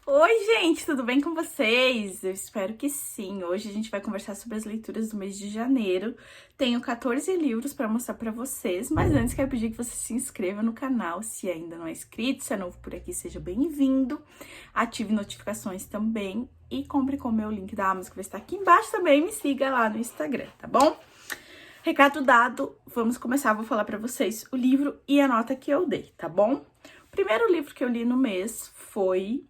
Oi, gente, tudo bem com vocês? Eu espero que sim. Hoje a gente vai conversar sobre as leituras do mês de janeiro. Tenho 14 livros para mostrar para vocês, mas antes quero pedir que você se inscreva no canal se ainda não é inscrito, se é novo por aqui, seja bem-vindo. Ative notificações também e compre com o meu link da Amazon que vai estar aqui embaixo também. Me siga lá no Instagram, tá bom? Recado dado, vamos começar. Vou falar para vocês o livro e a nota que eu dei, tá bom? O primeiro livro que eu li no mês foi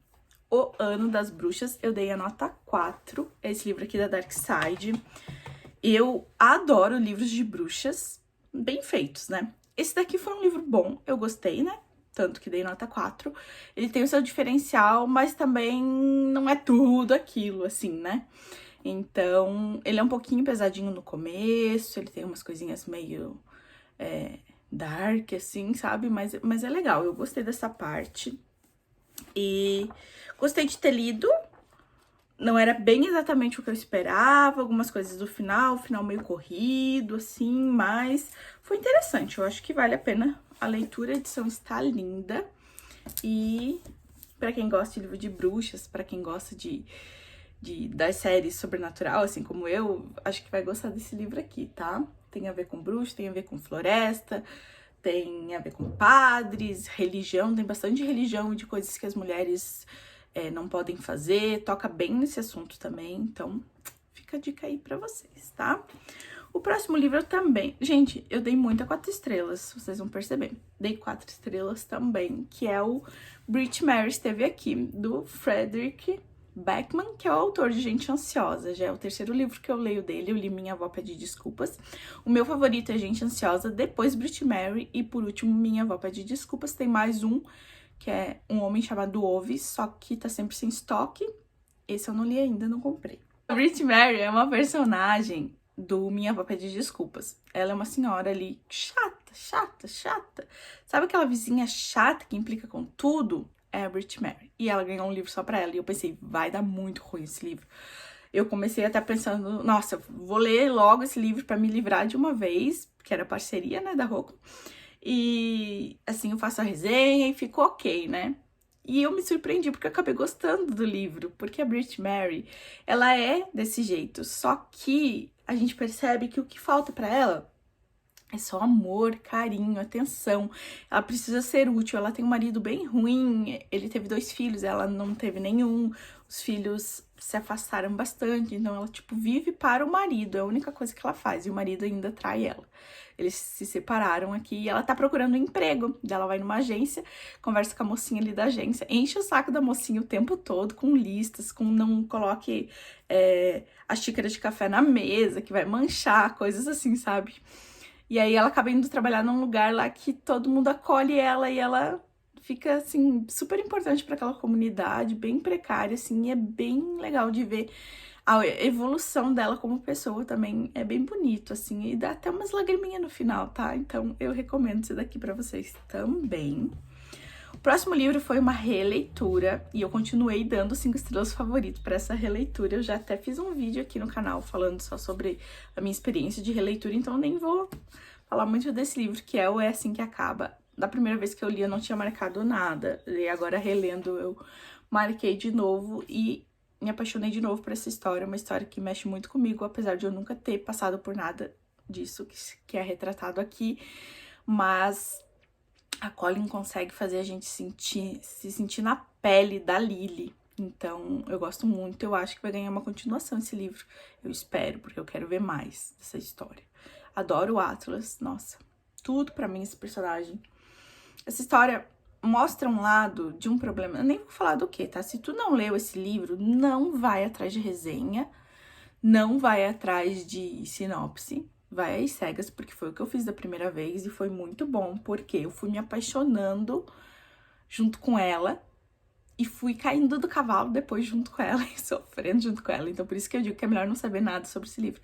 O Ano das Bruxas. Eu dei a nota 4, esse livro aqui da Dark Side. Eu adoro livros de bruxas bem feitos, né? Esse daqui foi um livro bom, eu gostei, né? Tanto que dei nota 4. Ele tem o seu diferencial, mas também não é tudo aquilo, assim, né? Então, ele é um pouquinho pesadinho no começo, ele tem umas coisinhas meio dark, assim, sabe? Mas é legal, eu gostei dessa parte. E gostei de ter lido. Não era bem exatamente o que eu esperava, algumas coisas do final, o final meio corrido, assim, mas foi interessante. Eu acho que vale a pena a leitura, a edição está linda. E para quem gosta de livro de bruxas, para quem gosta das séries sobrenatural, assim como eu, acho que vai gostar desse livro aqui, tá? Tem a ver com bruxa, tem a ver com floresta, tem a ver com padres, religião, tem bastante religião e de coisas que as mulheres não podem fazer, toca bem nesse assunto também, então fica a dica aí pra vocês, tá? O próximo livro eu também, gente, eu dei muita 4 estrelas, vocês vão perceber, dei 4 estrelas também, que é o Brit Mary Esteve Aqui, do Frederick Backman, que é o autor de Gente Ansiosa. Já é o terceiro livro que eu leio dele, eu li Minha Avó Pede Desculpas. O meu favorito é Gente Ansiosa, depois Brit Mary e por último Minha Avó Pede Desculpas. Tem mais um, que é Um Homem Chamado Ove, só que tá sempre sem estoque. Esse eu não li ainda, não comprei. A Brit Mary é uma personagem do Minha Avó Pede Desculpas. Ela é uma senhora ali chata. Sabe aquela vizinha chata que implica com tudo? É a Brit Mary. E ela ganhou um livro só pra ela. E eu pensei, vai dar muito ruim esse livro. Eu comecei até pensando, nossa, vou ler logo esse livro pra me livrar de uma vez, que era parceria, né, da Roku. E assim, eu faço a resenha e ficou ok, né? E eu me surpreendi porque eu acabei gostando do livro, porque a Brit Mary, ela é desse jeito, só que a gente percebe que o que falta pra ela é só amor, carinho, atenção. Ela precisa ser útil. Ela tem um marido bem ruim. Ele teve 2 filhos, ela não teve nenhum. Os filhos se afastaram bastante. Então ela, tipo, vive para o marido. É a única coisa que ela faz. E o marido ainda trai ela. Eles se separaram aqui e ela tá procurando um emprego. Daí ela vai numa agência, conversa com a mocinha ali da agência, enche o saco da mocinha o tempo todo com listas, com não coloque a xícara de café na mesa, que vai manchar, coisas assim, sabe? E aí ela acaba indo trabalhar num lugar lá que todo mundo acolhe ela e ela fica, assim, super importante para aquela comunidade, bem precária, assim, e é bem legal de ver a evolução dela como pessoa também. É bem bonito, assim, e dá até umas lagriminhas no final, tá? Então eu recomendo esse daqui para vocês também. O próximo livro foi uma releitura e eu continuei dando 5 estrelas favorito para essa releitura. Eu já até fiz um vídeo aqui no canal falando só sobre a minha experiência de releitura, então eu nem vou falar muito desse livro, que é o É Assim Que Acaba. Da primeira vez que eu li, eu não tinha marcado nada, e agora relendo eu marquei de novo e me apaixonei de novo por essa história, uma história que mexe muito comigo, apesar de eu nunca ter passado por nada disso que é retratado aqui, mas a Colin consegue fazer a gente se sentir na pele da Lily. Então, eu gosto muito, eu acho que vai ganhar uma continuação esse livro. Eu espero, porque eu quero ver mais dessa história. Adoro o Atlas, nossa, tudo pra mim esse personagem. Essa história mostra um lado de um problema, eu nem vou falar do que, tá? Se tu não leu esse livro, não vai atrás de resenha, não vai atrás de sinopse, vai às cegas, porque foi o que eu fiz da primeira vez e foi muito bom, porque eu fui me apaixonando junto com ela e fui caindo do cavalo depois junto com ela e sofrendo junto com ela. Então, por isso que eu digo que é melhor não saber nada sobre esse livro.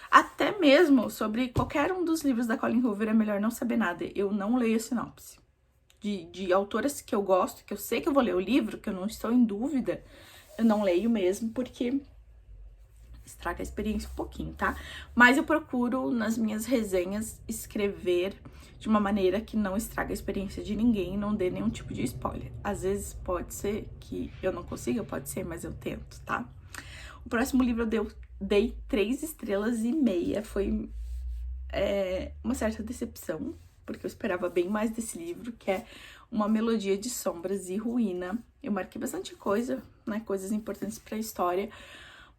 Até mesmo sobre qualquer um dos livros da Colleen Hoover é melhor não saber nada. Eu não leio a sinopse. De autoras que eu gosto, que eu sei que eu vou ler o livro, que eu não estou em dúvida, eu não leio mesmo, porque estraga a experiência um pouquinho, tá? Mas eu procuro, nas minhas resenhas, escrever de uma maneira que não estraga a experiência de ninguém, não dê nenhum tipo de spoiler. Às vezes pode ser que eu não consiga, pode ser, mas eu tento, tá? O próximo livro eu dei 3 estrelas e meia, foi uma certa decepção, porque eu esperava bem mais desse livro, que é Uma Melodia de Sombras e Ruína. Eu marquei bastante coisa, né, coisas importantes pra história,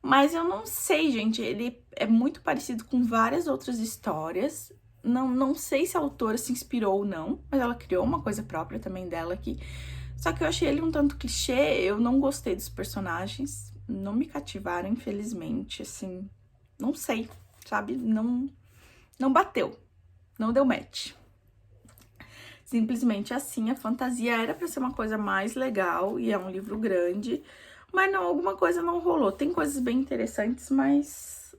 mas eu não sei, gente, ele é muito parecido com várias outras histórias. Não sei se a autora se inspirou ou não, mas ela criou uma coisa própria também dela aqui. Só que eu achei ele um tanto clichê, eu não gostei dos personagens, não me cativaram, infelizmente, assim, não sei, sabe? Não bateu, não deu match. Simplesmente assim, a fantasia era pra ser uma coisa mais legal e é um livro grande, mas não, alguma coisa não rolou. Tem coisas bem interessantes, mas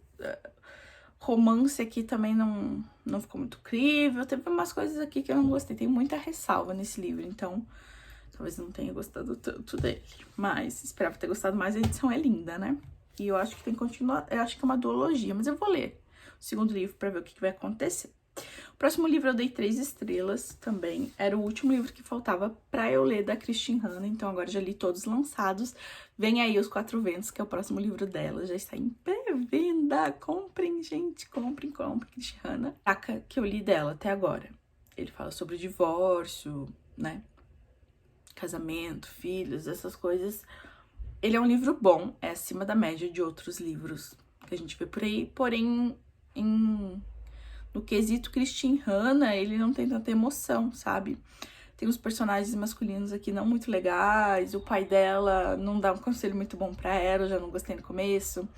romance aqui também não ficou muito crível. Teve umas coisas aqui que eu não gostei, tem muita ressalva nesse livro, então talvez não tenha gostado tanto dele. Mas esperava ter gostado mais, a edição é linda, né? E eu acho que tem que continuar, eu acho que é uma duologia, mas eu vou ler o segundo livro pra ver o que vai acontecer. O próximo livro eu dei 3 estrelas também. Era o último livro que faltava pra eu ler da Christine Hanna, então agora já li todos lançados. Vem aí Os Quatro Ventos, que é o próximo livro dela, já está em pré-venda. Comprem, gente, comprem, Christine Hanna. A que eu li dela até agora. Ele fala sobre divórcio, né? Casamento, filhos, essas coisas. Ele é um livro bom, é acima da média de outros livros que a gente vê por aí, porém, no quesito Christine Hanna, ele não tem tanta emoção, sabe? Tem uns personagens masculinos aqui não muito legais, o pai dela não dá um conselho muito bom pra ela, eu já não gostei no começo.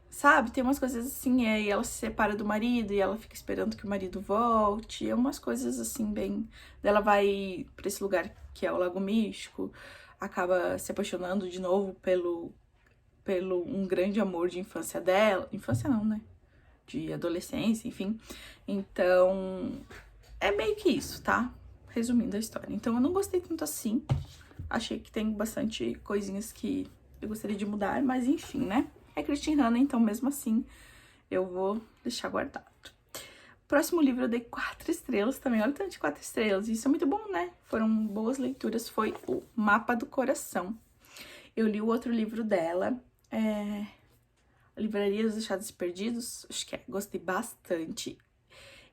Sabe, tem umas coisas assim, e ela se separa do marido e ela fica esperando que o marido volte, é umas coisas assim, bem... Ela vai pra esse lugar que é o Lago Místico, acaba se apaixonando de novo pelo um grande amor de infância dela, infância não, né? De adolescência, enfim. Então, é meio que isso, tá? Resumindo a história. Então, eu não gostei tanto assim. Achei que tem bastante coisinhas que eu gostaria de mudar, mas enfim, né? É Christine Hanna, então, mesmo assim, eu vou deixar guardado. Próximo livro eu dei 4 estrelas também. Olha o tanto de 4 estrelas. Isso é muito bom, né? Foram boas leituras. Foi o Mapa do Coração. Eu li o outro livro dela, Livraria dos Achados Perdidos, acho que gostei bastante.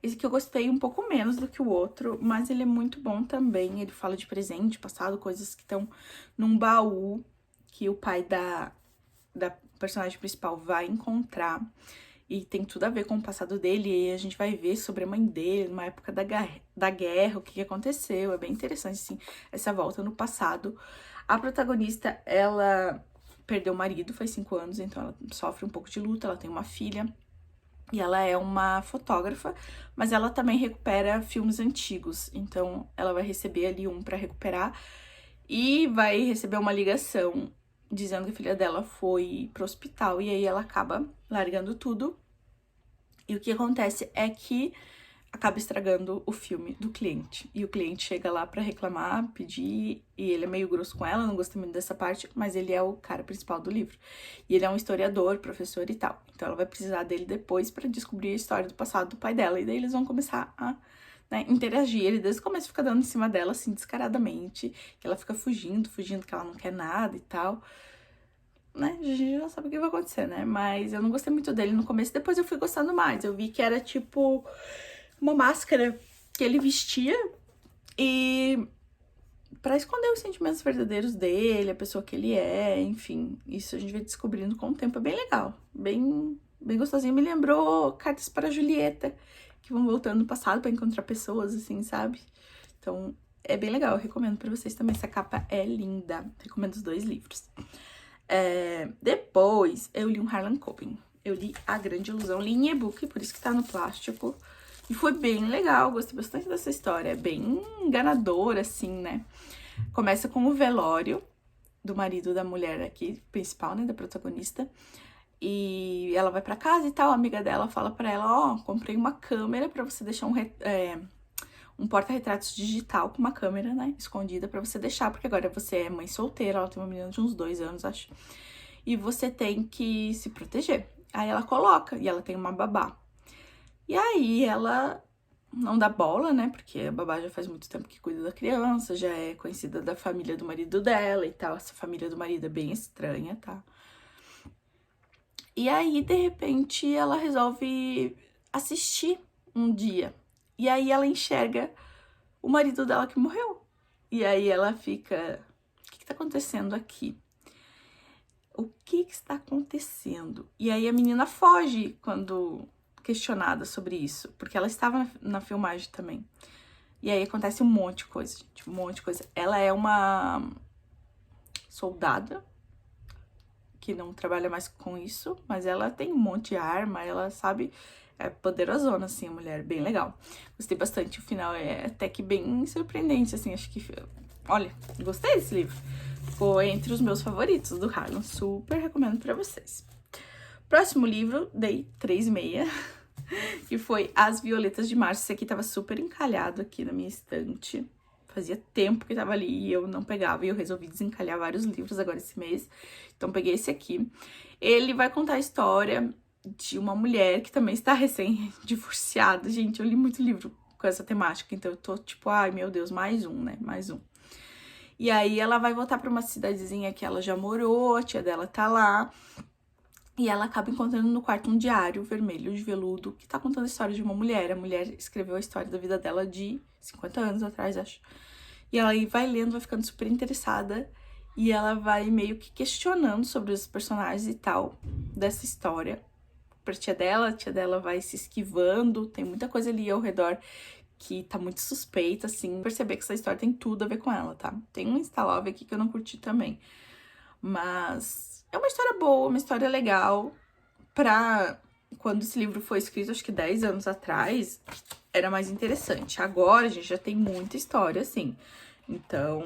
Esse aqui eu gostei um pouco menos do que o outro, mas ele é muito bom também. Ele fala de presente, passado, coisas que estão num baú que o pai da personagem principal vai encontrar. E tem tudo a ver com o passado dele, e aí a gente vai ver sobre a mãe dele, numa época da guerra, o que aconteceu. É bem interessante, assim, essa volta no passado. A protagonista, ela perdeu o marido faz 5 anos, então ela sofre um pouco de luta, ela tem uma filha. E ela é uma fotógrafa, mas ela também recupera filmes antigos. Então, ela vai receber ali um pra recuperar e vai receber uma ligação dizendo que a filha dela foi pro hospital. E aí ela acaba largando tudo. E o que acontece é que acaba estragando o filme do cliente. E o cliente chega lá pra reclamar, pedir, e ele é meio grosso com ela, não gostei muito dessa parte, mas ele é o cara principal do livro. E ele é um historiador, professor e tal. Então ela vai precisar dele depois pra descobrir a história do passado do pai dela. E daí eles vão começar a, né, interagir. Ele desde o começo fica dando em cima dela, assim, descaradamente, que ela fica fugindo, que ela não quer nada e tal. Né, a gente já sabe o que vai acontecer, né? Mas eu não gostei muito dele no começo, depois eu fui gostando mais. Eu vi que era tipo uma máscara que ele vestia e pra esconder os sentimentos verdadeiros dele, a pessoa que ele é, enfim. Isso a gente vai descobrindo com o tempo, é bem legal, bem gostosinho. Me lembrou Cartas para Julieta, que vão voltando no passado pra encontrar pessoas, assim, sabe? Então, é bem legal, eu recomendo pra vocês também. Essa capa é linda, recomendo os 2 livros. Depois, eu li um Harlan Coben. Eu li A Grande Ilusão, li em e-book, por isso que tá no plástico. E foi bem legal, gostei bastante dessa história. É bem enganadora, assim, né? Começa com o velório do marido da mulher aqui, principal, né? Da protagonista. E ela vai pra casa e tal, a amiga dela fala pra ela, ó, comprei uma câmera pra você deixar um porta-retratos digital com uma câmera, né, escondida pra você deixar, porque agora você é mãe solteira, ela tem uma menina de uns 2 anos, acho. e você tem que se proteger. Aí ela coloca, e ela tem uma babá. E aí ela não dá bola, né? Porque a babá já faz muito tempo que cuida da criança, já é conhecida da família do marido dela e tal. Essa família do marido é bem estranha, tá? E aí, de repente, ela resolve assistir um dia. E aí ela enxerga o marido dela que morreu. E aí ela fica, o que tá acontecendo aqui? O que está acontecendo? E aí a menina foge quando questionada sobre isso, porque ela estava na filmagem também. E aí acontece um monte de coisa, gente, um monte de coisa. Ela é uma soldada que não trabalha mais com isso, mas ela tem um monte de arma, ela sabe, é poderosona, assim, a mulher, bem legal. Gostei bastante, o final é até que bem surpreendente, assim, acho que, olha, gostei desse livro. Ficou entre os meus favoritos do Harlan, super recomendo pra vocês. Próximo livro, dei 3,5, que foi As Violetas de Março. Esse aqui tava super encalhado aqui na minha estante. Fazia tempo que tava ali e eu não pegava, e eu resolvi desencalhar vários livros agora esse mês. Então peguei esse aqui. Ele vai contar a história de uma mulher que também está recém-divorciada. Gente, eu li muito livro com essa temática, então eu tô tipo, ai meu Deus, mais um, né? Mais um. E aí ela vai voltar pra uma cidadezinha que ela já morou, a tia dela tá lá. E ela acaba encontrando no quarto um diário vermelho de veludo que tá contando a história de uma mulher. A mulher escreveu a história da vida dela de 50 anos atrás, acho. E ela aí vai lendo, vai ficando super interessada. E ela vai meio que questionando sobre os personagens e tal dessa história. Pra a tia dela vai se esquivando. Tem muita coisa ali ao redor que tá muito suspeita, assim. Perceber que essa história tem tudo a ver com ela, tá? Tem um Insta-Love aqui que eu não curti também. Mas é uma história boa, uma história legal. Pra quando esse livro foi escrito, acho que 10 anos atrás, era mais interessante. Agora, a gente já tem muita história, assim. Então,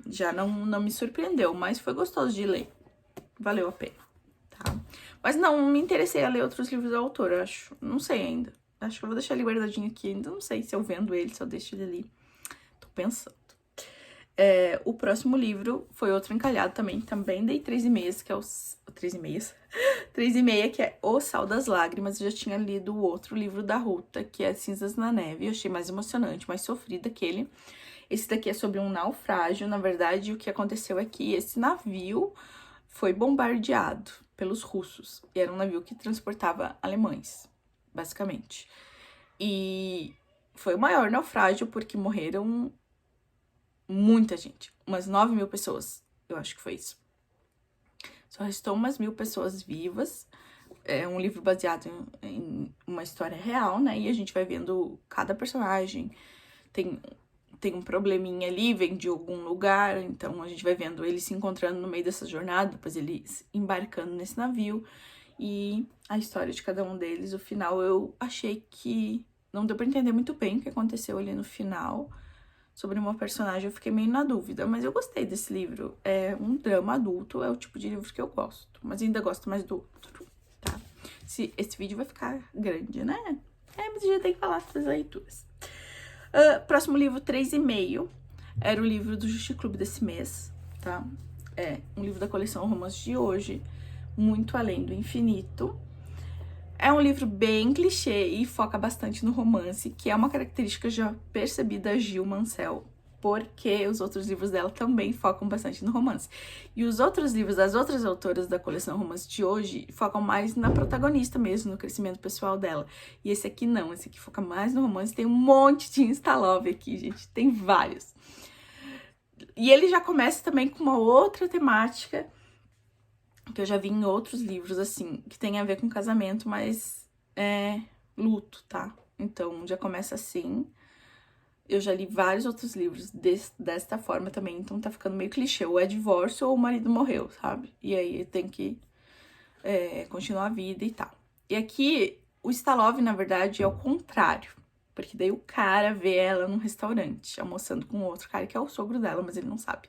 já não me surpreendeu, mas foi gostoso de ler. Valeu a pena, tá? Mas não me interessei a ler outros livros do autor, eu acho. Não sei ainda. Acho que eu vou deixar ele guardadinho aqui. Ainda não sei se eu vendo ele, se eu deixo ele ali. Tô pensando. O próximo livro foi outro encalhado também dei 3,5, que é o 3,5, 3,5, que é O Sal das Lágrimas. Eu já tinha lido o outro livro da Ruta, que é Cinzas na Neve. Eu achei mais emocionante, mais sofrido aquele. Esse daqui é sobre um naufrágio. Na verdade, o que aconteceu é que esse navio foi bombardeado pelos russos. E era um navio que transportava alemães, basicamente. E foi o maior naufrágio porque morreram muita gente, umas 9.000 pessoas, eu acho que foi isso. Só restou umas 1.000 pessoas vivas. É um livro baseado em uma história real, né? E a gente vai vendo cada personagem. Tem um probleminha ali, vem de algum lugar, então a gente vai vendo eles se encontrando no meio dessa jornada, depois eles embarcando nesse navio. E a história de cada um deles, o final, eu achei que não deu pra entender muito bem o que aconteceu ali no final. Sobre uma personagem, eu fiquei meio na dúvida, mas eu gostei desse livro. É um drama adulto, é o tipo de livro que eu gosto, mas ainda gosto mais do outro, tá? Esse vídeo vai ficar grande, né? Mas já tem que falar das leituras. Próximo livro, 3,5, era o livro do Justi Clube desse mês, tá? É um livro da coleção Romances de Hoje, Muito Além do Infinito. É um livro bem clichê e foca bastante no romance, que é uma característica já percebida da Gil Mansell, porque os outros livros dela também focam bastante no romance. E os outros livros das outras autoras da coleção Romance de Hoje focam mais na protagonista mesmo, no crescimento pessoal dela. E esse aqui não, esse aqui foca mais no romance. Tem um monte de Insta-Love aqui, gente, tem vários. E ele já começa também com uma outra temática, que eu já vi em outros livros, assim, que tem a ver com casamento, mas é luto, tá? Então, já começa assim. Eu já li vários outros livros desta forma também, então tá ficando meio clichê. Ou é divórcio ou o marido morreu, sabe? E aí tem que continuar a vida e tal. E aqui, o Stalov, na verdade, é o contrário. Porque daí o cara vê ela num restaurante, almoçando com outro cara, que é o sogro dela, mas ele não sabe.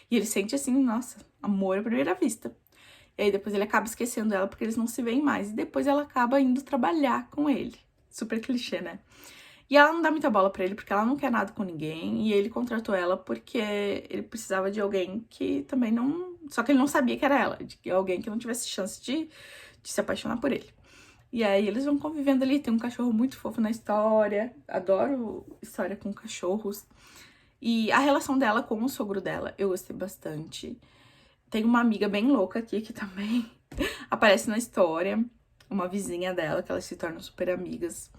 E ele sente assim, nossa, amor à primeira vista. E aí depois ele acaba esquecendo ela porque eles não se veem mais. E depois ela acaba indo trabalhar com ele. Super clichê, né? E ela não dá muita bola pra ele porque ela não quer nada com ninguém. E ele contratou ela porque ele precisava de alguém que também Só que ele não sabia que era ela, de alguém que não tivesse chance de se apaixonar por ele. E aí eles vão convivendo ali, tem um cachorro muito fofo na história, adoro história com cachorros. E a relação dela com o sogro dela, eu gostei bastante. Tem uma amiga bem louca aqui que também aparece na história, uma vizinha dela, que elas se tornam super amigas.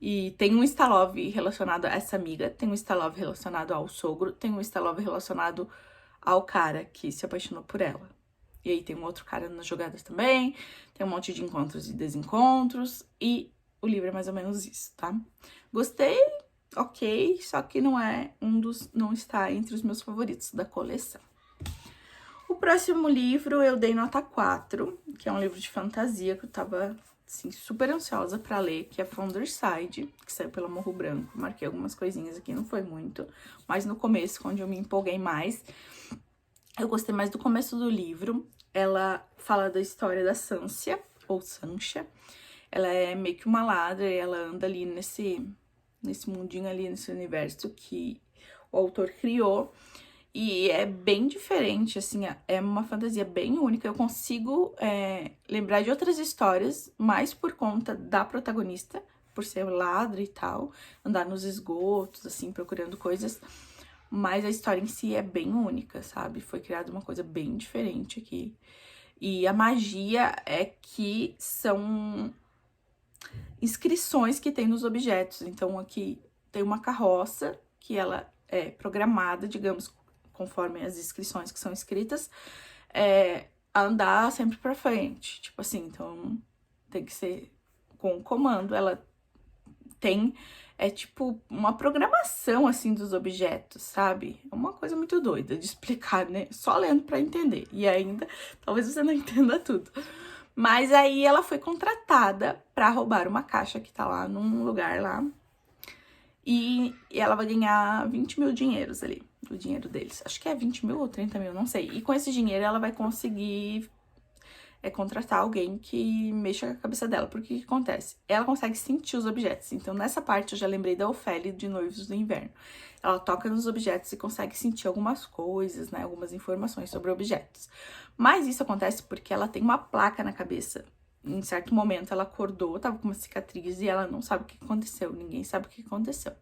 E tem um Stalov relacionado a essa amiga, tem um Stalov relacionado ao sogro, tem um Stalov relacionado ao cara que se apaixonou por ela. E aí tem um outro cara nas jogadas também, tem um monte de encontros e desencontros, e o livro é mais ou menos isso, tá? Gostei, ok, só que não está entre os meus favoritos da coleção. O próximo livro eu dei nota 4, que é um livro de fantasia que eu tava, assim, super ansiosa pra ler, que é Founderside, que saiu pela Morro Branco. Marquei algumas coisinhas aqui, não foi muito, mas no começo, onde eu me empolguei mais, eu gostei mais do começo do livro. Ela fala da história da Sansa, ou Sancha. Ela é meio que uma ladra e ela anda ali nesse mundinho ali, nesse universo que o autor criou. E é bem diferente, assim, é uma fantasia bem única. Eu consigo lembrar de outras histórias, mais por conta da protagonista, por ser ladra e tal, andar nos esgotos, assim, procurando coisas. Mas a história em si é bem única, sabe? Foi criada uma coisa bem diferente aqui. E a magia é que são inscrições que tem nos objetos. Então, aqui tem uma carroça que ela é programada, digamos, conforme as inscrições que são escritas, a andar sempre pra frente. Tipo assim, então tem que ser com o comando. Ela tem, tipo, uma programação, assim, dos objetos, sabe? É uma coisa muito doida de explicar, né? Só lendo pra entender. E ainda, talvez você não entenda tudo. Mas aí ela foi contratada pra roubar uma caixa que tá lá num lugar lá. E ela vai ganhar 20 mil dinheiros ali, do dinheiro deles. Acho que é 20 mil ou 30 mil, não sei. E com esse dinheiro ela vai conseguir contratar alguém que mexa com a cabeça dela. Porque o que acontece? Ela consegue sentir os objetos. Então, nessa parte, eu já lembrei da Ofélia de Noivos do Inverno. Ela toca nos objetos e consegue sentir algumas coisas, né? Algumas informações sobre objetos. Mas isso acontece porque ela tem uma placa na cabeça. Em certo momento, ela acordou, tava com uma cicatriz e ela não sabe o que aconteceu. Ninguém sabe o que aconteceu.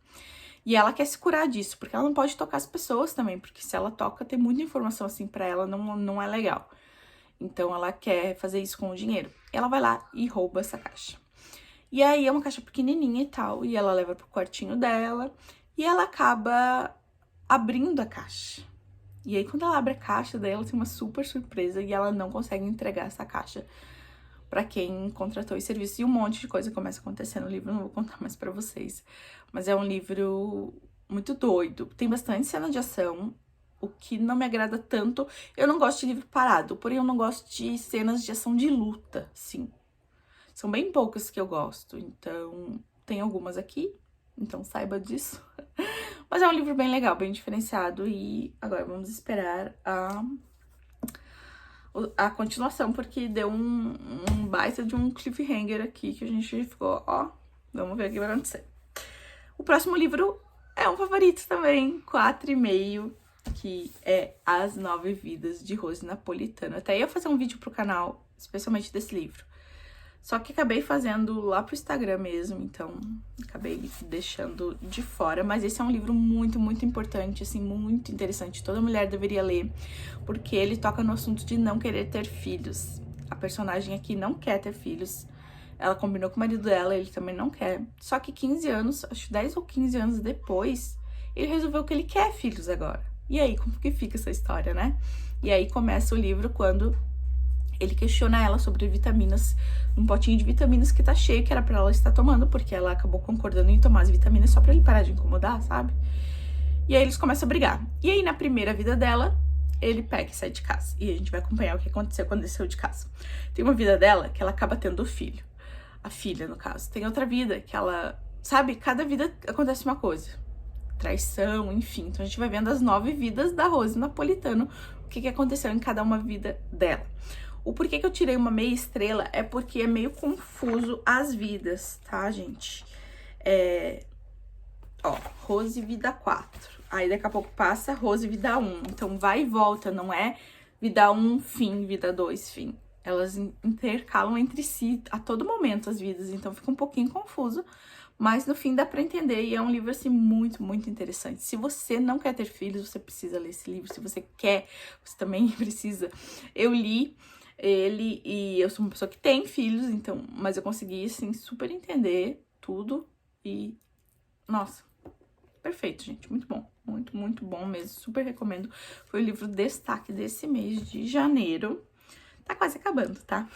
E ela quer se curar disso, porque ela não pode tocar as pessoas também. Porque se ela toca, tem muita informação assim pra ela, não é legal. Então, ela quer fazer isso com o dinheiro. Ela vai lá e rouba essa caixa. E aí, é uma caixa pequenininha e tal. E ela leva pro quartinho dela. E ela acaba abrindo a caixa. E aí, quando ela abre a caixa dela, tem uma super surpresa. E ela não consegue entregar essa caixa pra quem contratou esse serviço. E um monte de coisa começa a acontecer no livro. Não vou contar mais pra vocês. Mas é um livro muito doido. Tem bastante cena de ação. O que não me agrada tanto. Eu não gosto de livro parado, porém eu não gosto de cenas de ação de luta, sim. São bem poucas que eu gosto, então tem algumas aqui, então saiba disso. Mas é um livro bem legal, bem diferenciado e agora vamos esperar a continuação, porque deu um baita de um cliffhanger aqui que a gente ficou, ó, vamos ver o que vai acontecer. O próximo livro é um favorito também, 4,5. Que é As 9 Vidas de Rose Napolitano. Até ia fazer um vídeo pro canal, especialmente desse livro. Só que acabei fazendo lá pro Instagram mesmo, então acabei deixando de fora. Mas esse é um livro muito, muito importante, assim, muito interessante. Toda mulher deveria ler, porque ele toca no assunto de não querer ter filhos. A personagem aqui não quer ter filhos. Ela combinou com o marido dela, ele também não quer. Só que 15 anos, acho 10 ou 15 anos depois, ele resolveu que ele quer filhos agora. E aí, como que fica essa história, né? E aí começa o livro quando ele questiona ela sobre vitaminas, um potinho de vitaminas que tá cheio, que era pra ela estar tomando, porque ela acabou concordando em tomar as vitaminas só pra ele parar de incomodar, sabe? E aí eles começam a brigar. E aí, na primeira vida dela, ele pega e sai de casa. E a gente vai acompanhar o que aconteceu quando ele saiu de casa. Tem uma vida dela que ela acaba tendo o filho. A filha, no caso. Tem outra vida que ela... Sabe, cada vida acontece uma coisa. Traição, enfim. Então a gente vai vendo as 9 vidas da Rose Napolitano, o que aconteceu em cada uma vida dela. O porquê que eu tirei uma meia estrela é porque é meio confuso as vidas, tá, gente? Ó, Rose vida 4. Aí daqui a pouco passa Rose vida 1. Então vai e volta, não é vida 1, fim, vida 2, fim. Elas intercalam entre si a todo momento as vidas, então fica um pouquinho confuso, mas no fim dá pra entender e é um livro, assim, muito, muito interessante. Se você não quer ter filhos, você precisa ler esse livro. Se você quer, você também precisa. Eu li ele e eu sou uma pessoa que tem filhos, então, mas eu consegui, assim, super entender tudo e, nossa, perfeito, gente, muito bom, muito, muito bom mesmo, super recomendo. Foi o livro destaque desse mês de janeiro. Tá quase acabando, tá?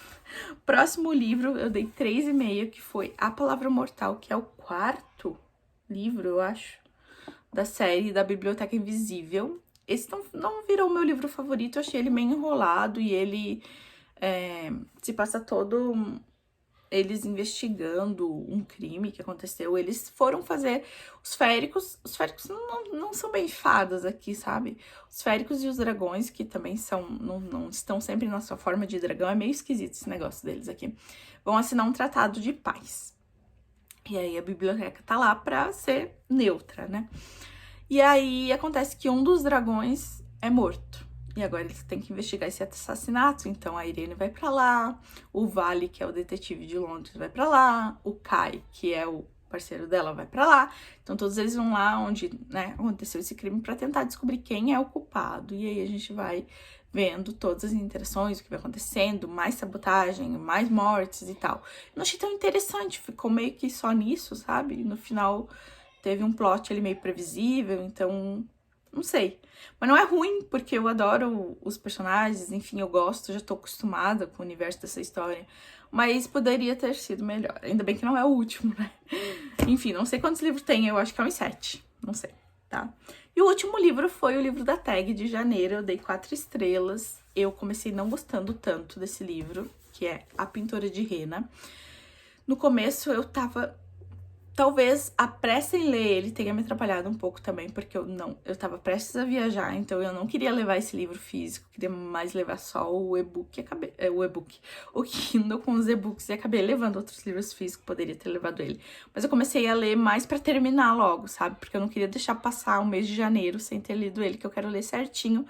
Próximo livro, eu dei 3,5, que foi A Palavra Mortal, que é o 4º livro, eu acho, da série da Biblioteca Invisível. Esse não virou meu livro favorito, eu achei ele meio enrolado e ele se passa todo eles investigando um crime que aconteceu. Eles foram fazer os féricos não são bem fadas aqui, sabe? Os féricos e os dragões, que também não estão sempre na sua forma de dragão, é meio esquisito esse negócio deles aqui, vão assinar um tratado de paz. E aí a biblioteca tá lá pra ser neutra, né? E aí acontece que um dos dragões é morto. E agora eles têm que investigar esse assassinato. Então a Irene vai pra lá, o Vale, que é o detetive de Londres, vai pra lá, o Kai, que é o parceiro dela, vai pra lá. Então todos eles vão lá onde, né, aconteceu esse crime pra tentar descobrir quem é o culpado. E aí a gente vai vendo todas as interações, o que vai acontecendo, mais sabotagem, mais mortes e tal. Não achei tão interessante, ficou meio que só nisso, sabe? No final teve um plot ali meio previsível, então não sei. Mas não é ruim, porque eu adoro os personagens, enfim, eu gosto, já tô acostumada com o universo dessa história. Mas poderia ter sido melhor. Ainda bem que não é o último, né? Enfim, não sei quantos livros tem, eu acho que é uns 7. Não sei, tá? E o último livro foi o livro da Tag de janeiro, eu dei 4 estrelas. Eu comecei não gostando tanto desse livro, que é A Pintora de Rena. No começo eu tava... Talvez a pressa em ler ele tenha me atrapalhado um pouco também, porque eu tava prestes a viajar, então eu não queria levar esse livro físico, queria mais levar só o e-book, o Kindle com os e-books, e acabei levando outros livros físicos, poderia ter levado ele. Mas eu comecei a ler mais pra terminar logo, sabe? Porque eu não queria deixar passar o mês de janeiro sem ter lido ele, que eu quero ler certinho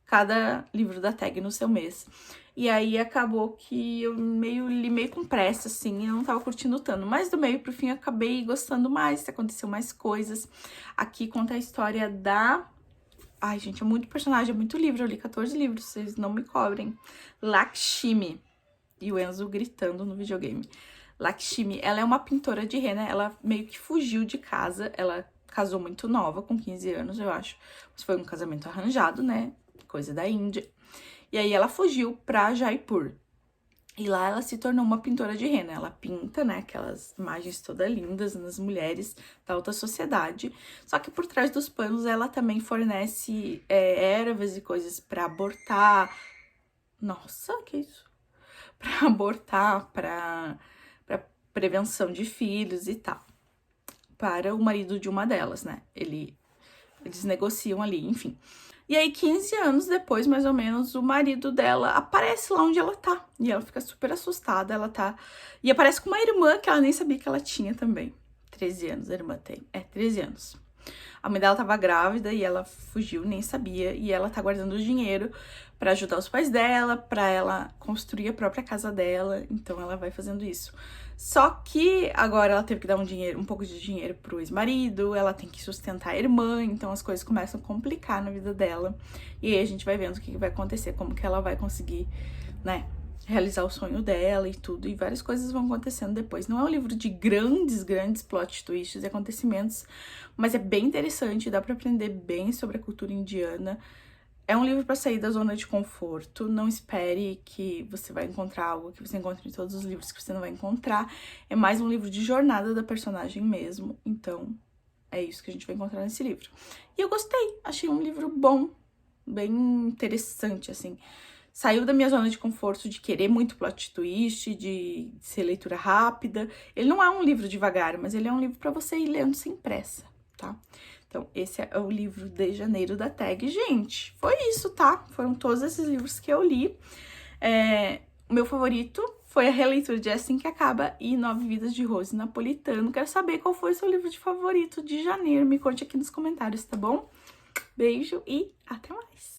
cada livro da Tag no seu mês. E aí acabou que eu li meio com pressa, assim, eu não tava curtindo tanto. Mas do meio pro fim eu acabei gostando mais, aconteceu mais coisas. Aqui conta a história da... Ai, gente, é muito personagem, é muito livro, eu li 14 livros, vocês não me cobrem. Lakshmi. E o Enzo gritando no videogame. Lakshmi, ela é uma pintora de rena, ela meio que fugiu de casa, ela casou muito nova, com 15 anos, eu acho. Mas foi um casamento arranjado, né? Coisa da Índia. E aí ela fugiu pra Jaipur. E lá ela se tornou uma pintora de rena. Ela pinta, né, aquelas imagens todas lindas nas mulheres da alta sociedade. Só que por trás dos panos ela também fornece ervas e coisas pra abortar. Nossa, que isso? Pra abortar, pra prevenção de filhos e tal. Para o marido de uma delas, né? Eles negociam ali, enfim. E aí, 15 anos depois, mais ou menos, o marido dela aparece lá onde ela tá. E ela fica super assustada, ela tá... E aparece com uma irmã que ela nem sabia que ela tinha também. 13 anos a irmã tem. 13 anos. A mãe dela tava grávida e ela fugiu, nem sabia. E ela tá guardando o dinheiro pra ajudar os pais dela, pra ela construir a própria casa dela. Então ela vai fazendo isso. Só que agora ela teve que dar um pouco de dinheiro pro ex-marido, ela tem que sustentar a irmã, então as coisas começam a complicar na vida dela. E aí a gente vai vendo o que vai acontecer, como que ela vai conseguir, né, realizar o sonho dela e tudo. E várias coisas vão acontecendo depois. Não é um livro de grandes plot twists e acontecimentos, mas é bem interessante, dá pra aprender bem sobre a cultura indiana. É um livro para sair da zona de conforto, não espere que você vai encontrar algo que você encontra em todos os livros que você não vai encontrar. É mais um livro de jornada da personagem mesmo, então é isso que a gente vai encontrar nesse livro. E eu gostei, achei um livro bom, bem interessante, assim. Saiu da minha zona de conforto de querer muito plot twist, de ser leitura rápida. Ele não é um livro devagar, mas ele é um livro para você ir lendo sem pressa, tá? Então, esse é o livro de janeiro da Tag. Gente, foi isso, tá? Foram todos esses livros que eu li. O meu favorito foi a releitura de Assim que Acaba e 9 Vidas de Rose Napolitano. Quero saber qual foi o seu livro de favorito de janeiro. Me conte aqui nos comentários, tá bom? Beijo e até mais!